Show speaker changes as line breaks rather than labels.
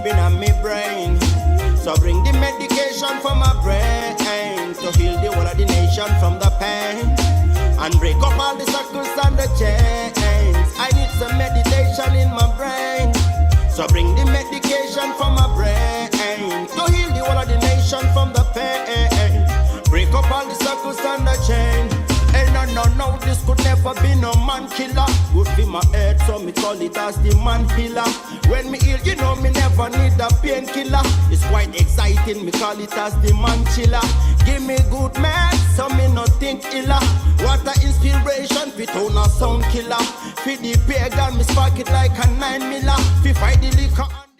disturbing on my brain. So bring the medication for my brain to heal the whole of the nation from the pain and break up all the circles and the chains. I need some meditation in my brain. So bring the medication for my brain to heal the whole of the nation from the pain. Break up all the circles and the chains. Hey, no, this could never be no man killer. Good for my head, so me call it as the man killer. When me ill, you know me never need a painkiller. It's quite exciting, me call it as the man chiller. Give me good man, so me no think illa. What a inspiration, fit on a sound killer. For the pagan, me spark it like a 9 miller. Fi fight the liquor.